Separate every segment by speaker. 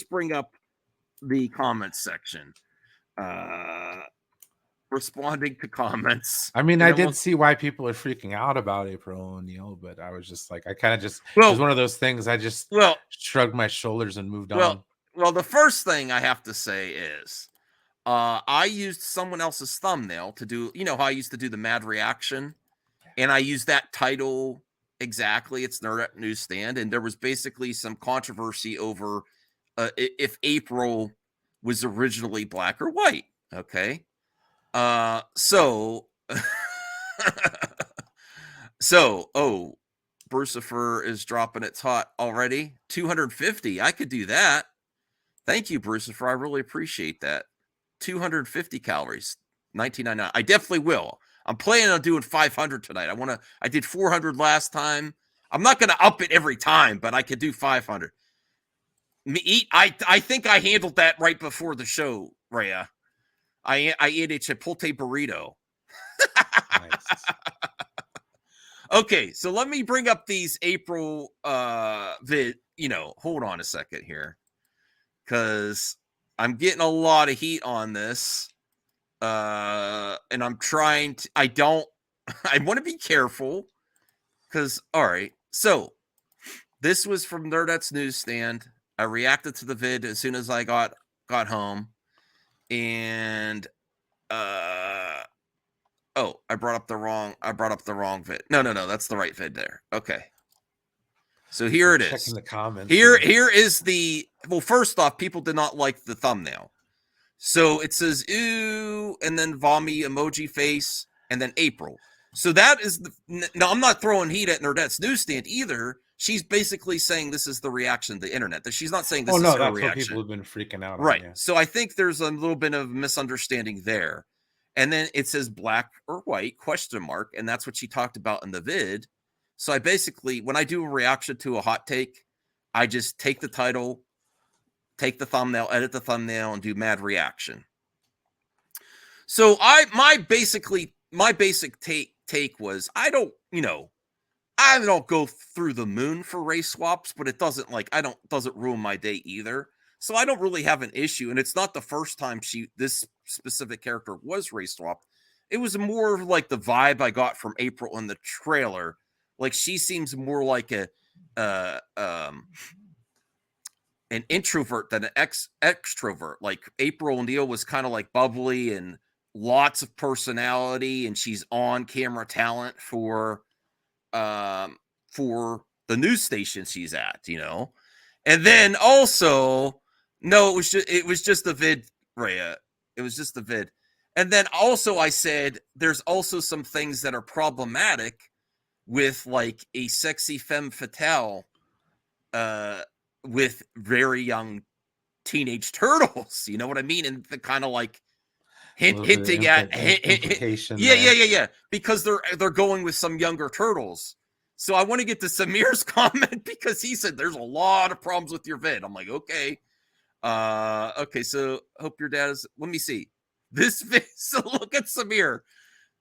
Speaker 1: bring up the comments section. Responding to comments.
Speaker 2: I mean, I did see why people are freaking out about April O'Neil, but I was just like, I kind of just, it was one of those things. I just shrugged my shoulders and moved on.
Speaker 1: Well, the first thing I have to say is, I used someone else's thumbnail to do, you know how I used to do the mad reaction, and I used that title exactly. It's Nerd at Newsstand, and there was basically some controversy over if April was originally black or white. Okay. So Brucifer is dropping its hot already. 250. I could do that. Thank you, Brucifer. I really appreciate that. 250 calories, 19.99. I definitely will. I'm planning on doing 500 tonight. I did 400 last time. I'm not going to up it every time, but I could do 500. I think I handled that right before the show, Rhea. I ate a Chipotle burrito. Nice. Okay, so let me bring up these April hold on a second here. Because I'm getting a lot of heat on this. And I'm trying to I want to be careful. Because, all right. So this was from Nerdette's Newsstand. I reacted to the vid as soon as I got home. And I brought up the wrong vid. No, that's the right vid there. Okay. So here it is.
Speaker 2: Checking the comments.
Speaker 1: Here is first off, people did not like the thumbnail. So it says ooh, and then vommy emoji face, and then April. So that is now I'm not throwing heat at Nerdette's Newsstand either. She's basically saying this is the reaction of the internet. That she's not saying this is her
Speaker 2: that's
Speaker 1: reaction.
Speaker 2: What people have been freaking out
Speaker 1: right.
Speaker 2: on. Yeah.
Speaker 1: So I think there's a little bit of misunderstanding there. And then it says black or white ? And that's what she talked about in the vid. So I basically, when I do a reaction to a hot take, I just take the title, take the thumbnail, edit the thumbnail, and do mad reaction. So my basic take was I don't go through the moon for race swaps, but it doesn't ruin my day either. So I don't really have an issue, and it's not the first time this specific character was race swapped. It was more of like the vibe I got from April in the trailer. Like she seems more like an introvert than an extrovert. Like April O'Neil was kind of like bubbly and lots of personality, and she's on camera talent for the news station she's at, And then also, no, it was just the vid, Rhea. It was just the vid. And then also I said there's also some things that are problematic with like a sexy femme fatale with very young teenage turtles. You know what I mean? And the kind of like hinting at yeah. Because they're going with some younger turtles. So I want to get to Samir's comment because he said there's a lot of problems with your vid. I'm like, okay. Okay, so hope your dad is. Let me see. So look at Samir.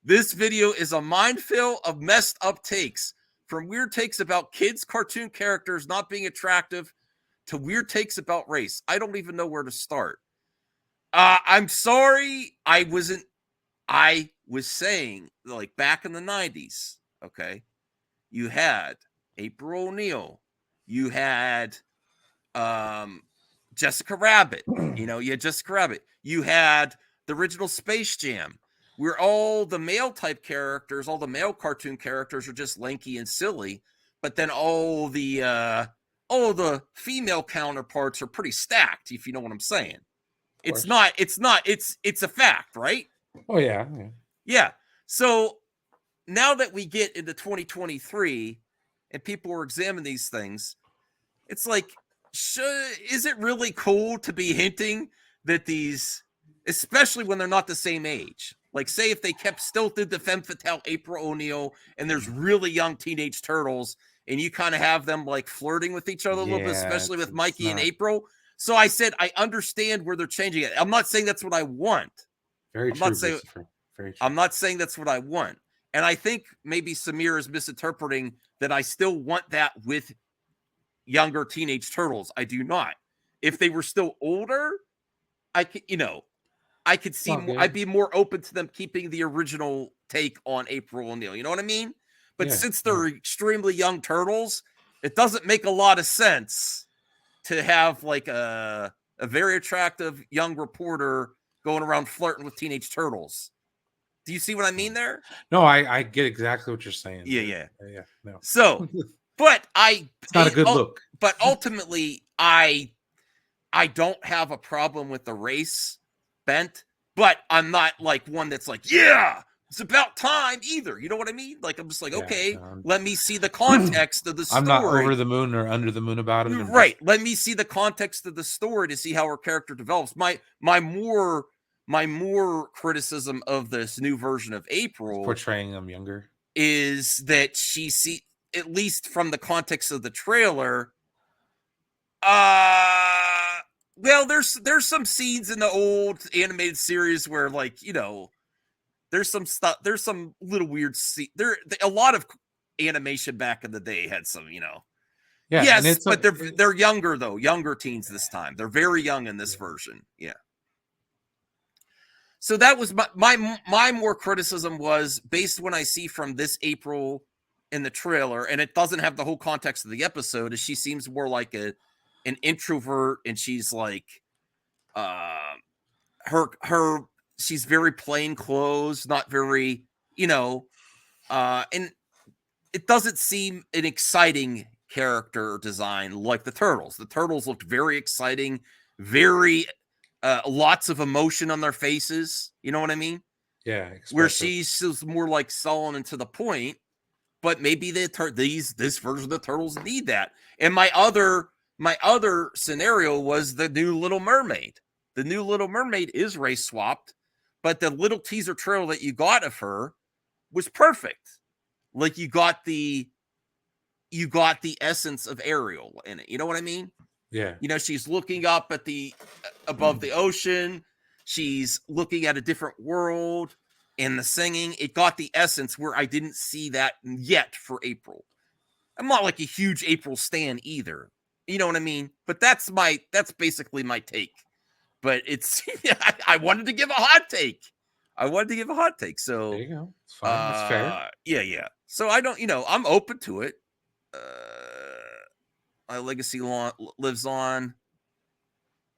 Speaker 1: This video is a minefield of messed up takes, from weird takes about kids' cartoon characters not being attractive to weird takes about race. I don't even know where to start. I'm sorry. I was saying, like, back in the 90s, okay, you had April O'Neil. You had Jessica Rabbit. You had Jessica Rabbit. You had the original Space Jam, where all the male type characters, all the male cartoon characters are just lanky and silly, but then all the female counterparts are pretty stacked, if you know what I'm saying. It's a fact, right?
Speaker 2: Oh, yeah.
Speaker 1: Yeah. So now that we get into 2023 and people are examining these things, it's like, is it really cool to be hinting that these, especially when they're not the same age? Like, say if they still did the femme fatale April O'Neil and there's really young teenage turtles and you kind of have them like flirting with each other a little bit, especially with Mikey and April. So I said, I understand where they're changing it. I'm not saying that's what I want.
Speaker 2: Very true.
Speaker 1: I'm not saying that's what I want. And I think maybe Samir is misinterpreting that I still want that with younger teenage turtles. I do not. If they were still older, I could, I could see more, I'd be more open to them keeping the original take on April O'Neil. You know what I mean? But since they're extremely young turtles, it doesn't make a lot of sense to have like a very attractive young reporter going around flirting with teenage turtles. Do you see what I mean there?
Speaker 2: No, I get exactly what you're saying.
Speaker 1: Yeah.
Speaker 2: No.
Speaker 1: So, but
Speaker 2: it's not a good look.
Speaker 1: But ultimately, I don't have a problem with the race bent, but I'm not like one that's like, yeah, it's about time either. You know what I mean? Like, I'm just like, okay, let me see the context of the story.
Speaker 2: I'm not over the moon or under the moon about it.
Speaker 1: Right. Let me see the context of the story to see how her character develops. My more criticism of this new version of April,
Speaker 2: portraying them younger,
Speaker 1: is that she at least from the context of the trailer, well, there's some scenes in the old animated series where, like, there's some stuff, there's some little weird a lot of animation back in the day had some, yes, but they're younger though, younger teens this time. They're very young in this version. Yeah. So that was my more criticism was based when I see from this April in the trailer, and it doesn't have the whole context of the episode, is she seems more like an introvert, and she's like she's very plain clothes, not very, and it doesn't seem an exciting character design like the turtles. The turtles looked very exciting, very lots of emotion on their faces. You know what I mean?
Speaker 2: Yeah. Expressive.
Speaker 1: Where she's more like sullen and to the point, but maybe this version of the turtles need that. And my other scenario was the new Little Mermaid. The new Little Mermaid is race swapped, but the little teaser trailer that you got of her was perfect. Like, you got the essence of Ariel in it. You know what I mean?
Speaker 2: Yeah.
Speaker 1: She's looking up at above the ocean. She's looking at a different world, and the singing, it got the essence where I didn't see that yet for April. I'm not like a huge April stan either. You know what I mean? But that's basically my take. But it's, I wanted to give a hot take. So
Speaker 2: there you go. It's fine. It's fair.
Speaker 1: Yeah. So I don't, I'm open to it. My legacy lives on.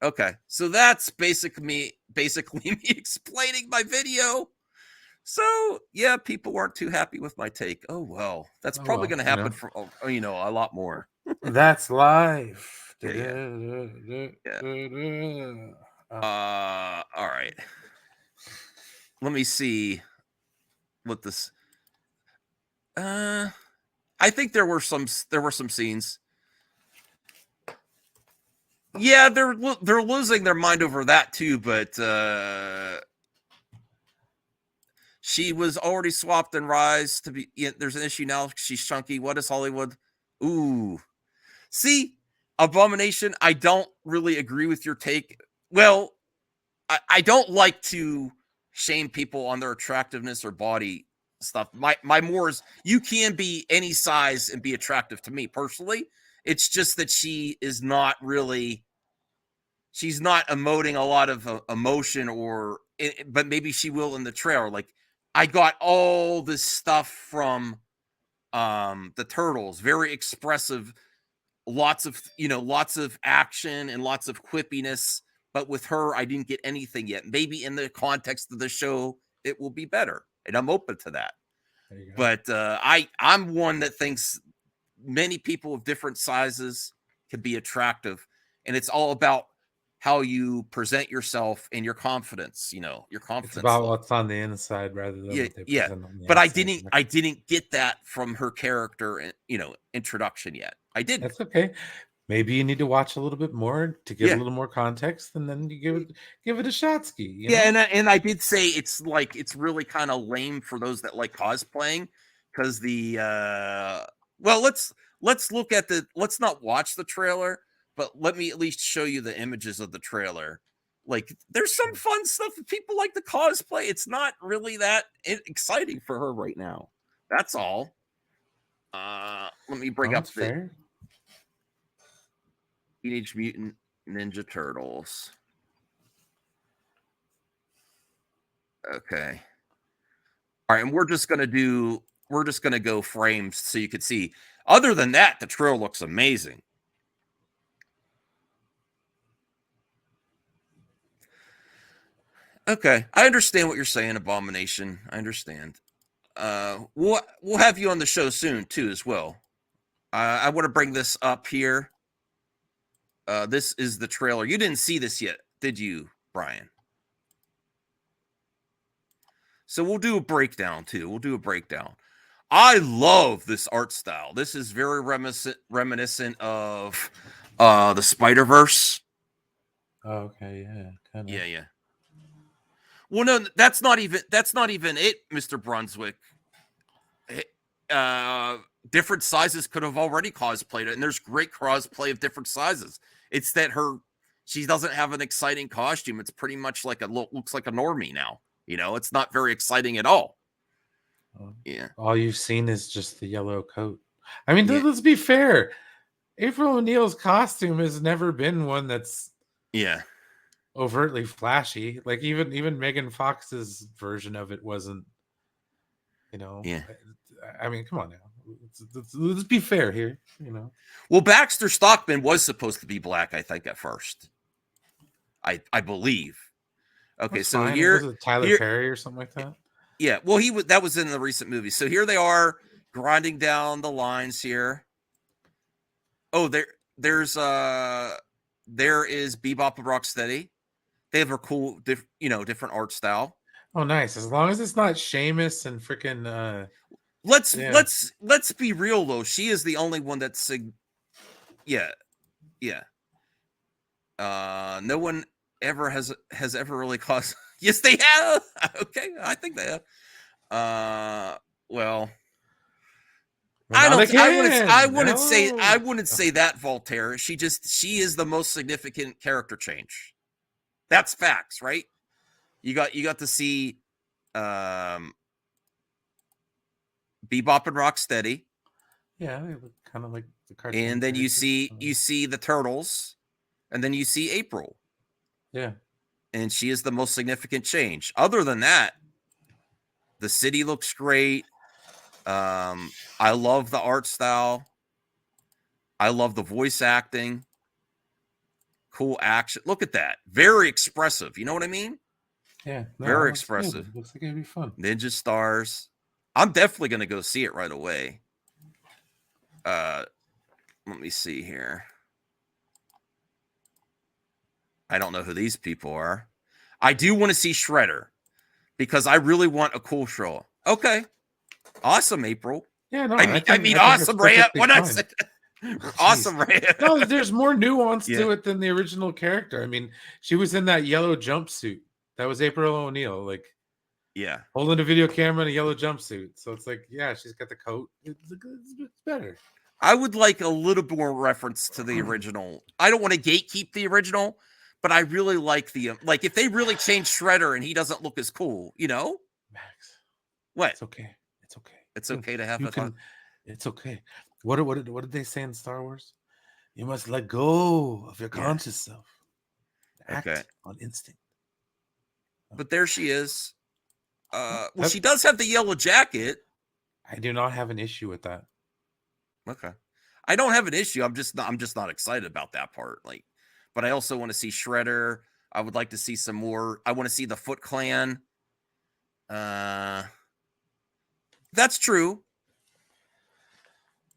Speaker 1: Okay, so that's basically me explaining my video. So yeah, people weren't too happy with my take. Oh well, that's probably going to happen for a lot more.
Speaker 2: That's life.
Speaker 1: All right. Let me see what this. I think there were some scenes. Yeah, they're losing their mind over that too, but she was already swapped in Rise to be. Yeah, there's an issue now. She's chunky. What is Hollywood? Ooh, see, Abomination. I don't really agree with your take. Well, I don't like to shame people on their attractiveness or body stuff. My more is, you can be any size and be attractive to me personally. It's just that she is not really. She's not emoting a lot of emotion, but maybe she will in the trailer. Like, I got all this stuff from the Turtles, very expressive, lots of action and lots of quippiness. But with her, I didn't get anything yet. Maybe in the context of the show, it will be better, and I'm open to that. But I'm one that thinks many people of different sizes can be attractive, and it's all about how you present yourself and your confidence. Your confidence.
Speaker 2: It's about what's on the inside rather than what they present on the
Speaker 1: outside.
Speaker 2: But
Speaker 1: I didn't get that from her character, introduction yet. I didn't.
Speaker 2: That's okay. Maybe you need to watch a little bit more to get a little more context, and then you give it a shot ski.
Speaker 1: And I did say it's really kind of lame for those that like cosplaying, because let's look at let's not watch the trailer, but let me at least show you the images of the trailer. Like, there's some fun stuff that people like to cosplay. It's not really that exciting for her right now. That's all. Let me bring up the
Speaker 2: fair.
Speaker 1: Teenage Mutant Ninja Turtles. Okay. All right, and we're just gonna go frames so you can see. Other than that, the trail looks amazing. Okay, I understand what you're saying, Abomination. I understand. We'll have you on the show soon too, as well. I want to bring this up here. This is the trailer. You didn't see this yet, did you, Brian? So we'll do a breakdown too. We'll do a breakdown. I love this art style. This is very reminiscent of the Spider-Verse.
Speaker 2: Oh, okay, yeah, kind of.
Speaker 1: Yeah. Well, no, that's not even it, Mr. Brunswick. Different sizes could have already cosplayed it, and there's great crossplay of different sizes. It's that she doesn't have an exciting costume. It's pretty much like looks like a normie now. It's not very exciting at all. Yeah.
Speaker 2: All you've seen is just the yellow coat. I mean, let's be fair. April O'Neil's costume has never been one that's overtly flashy. Like even Megan Fox's version of it wasn't.
Speaker 1: Yeah.
Speaker 2: I mean, come on now. Let's be fair here.
Speaker 1: Well, Baxter Stockman was supposed to be black, I think, at first. I believe. Okay,
Speaker 2: that's
Speaker 1: so
Speaker 2: fine.
Speaker 1: here
Speaker 2: was it Tyler Perry or something like that?
Speaker 1: Yeah, well, that was in the recent movie. So here they are grinding down the lines here. Oh, there is Bebop and Rocksteady. They have a cool, different art style.
Speaker 2: Oh, nice. As long as it's not Sheamus and freaking.
Speaker 1: Let's be real though. She is the only one that's. Yeah. No one ever has ever really caused. Yes, they have. Okay, I think they have. Well, I wouldn't say that, Voltaire. She is the most significant character change. That's facts, right? You got to see Bebop and Rocksteady.
Speaker 2: Yeah, they look kind of like the cartoon.
Speaker 1: And then you see the Turtles, and then you see April.
Speaker 2: Yeah.
Speaker 1: And she is the most significant change. Other than that, the city looks great. I love the art style. I love the voice acting. Cool action. Look at that. Very expressive. You know what I mean?
Speaker 2: Yeah.
Speaker 1: Very expressive.
Speaker 2: Good. Looks like it'd be fun.
Speaker 1: Ninja Stars. I'm definitely going to go see it right away. Let me see here. I don't know who these people are. I do want to see Shredder because I really want a cool show. Okay. Awesome, April.
Speaker 2: Yeah, no.
Speaker 1: I mean awesome, Rhea. When I said awesome, Rhea.
Speaker 2: No, there's more nuance to it than the original character. I mean, she was in that yellow jumpsuit. That was April O'Neil. Like, holding a video camera in a yellow jumpsuit. So it's like, yeah, she's got the coat. It's better.
Speaker 1: I would like a little more reference to the original. I don't want to gatekeep the original, but I really like if they really change Shredder and he doesn't look as cool,
Speaker 2: Max.
Speaker 1: What?
Speaker 2: It's okay. It's okay.
Speaker 1: It's okay to have
Speaker 2: It's okay. What did they say in Star Wars? You must let go of your conscious self. Act on instinct.
Speaker 1: But there she is. Well, she does have the yellow jacket.
Speaker 2: I do not have an issue with that.
Speaker 1: Okay. I don't have an issue. I'm just not excited about that part. But I also want to see Shredder. I would like to see some more. I want to see the Foot Clan. That's true.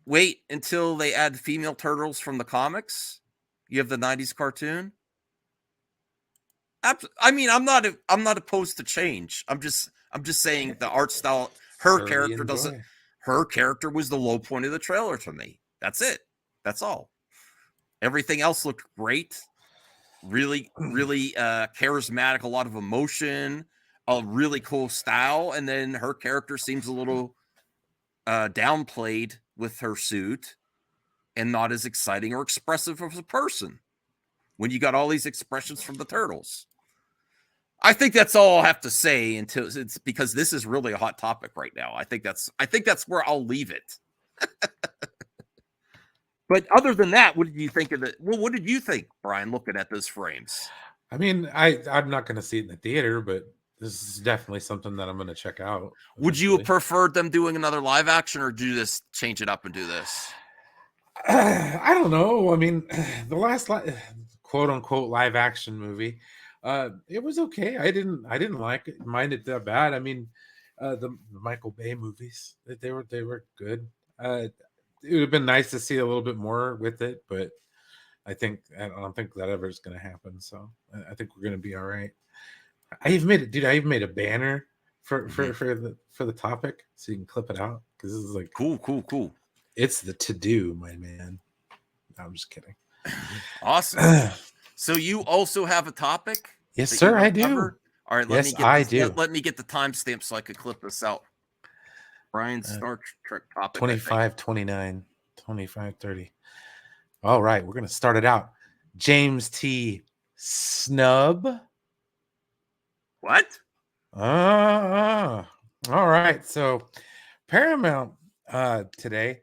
Speaker 1: Wait until they add female turtles from the comics. You have the 90s cartoon. I mean, I'm not opposed to change. I'm just saying the art style. Her character was the low point of the trailer to me. That's it. That's all. Everything else looked great. Really, really charismatic. A lot of emotion. A really cool style. And then her character seems a little downplayed with her suit and not as exciting or expressive as a person when you got all these expressions from the turtles. I think that's all I'll have to say until it's because this is really a hot topic right now. I think that's where I'll leave it. But other than that, what did you think of it? Well, what did you think, Brian, looking at those frames?
Speaker 2: I mean, I'm not going to see it in the theater, but this is definitely something that I'm going to check out.
Speaker 1: Would you have preferred them doing another live action, or do this, change it up and do this?
Speaker 2: I don't know. I mean, the last quote unquote live action movie, it was okay. I didn't mind it that bad. I mean, the Michael Bay movies, they were good. It would have been nice to see a little bit more with it, but I don't think that ever is going to happen. So I think we're going to be all right. I even made a banner for the topic, so you can clip it out, because this is like
Speaker 1: cool.
Speaker 2: It's the to do, my man. No, I'm just kidding.
Speaker 1: Awesome. So you also have a topic?
Speaker 2: Yes, sir, I do.
Speaker 1: All right, let me get the timestamp so I could clip this out. Brian's Star Trek topic.
Speaker 2: 2529, 2530. All right, we're gonna start it out. James T. Snub.
Speaker 1: What?
Speaker 2: All right. So Paramount today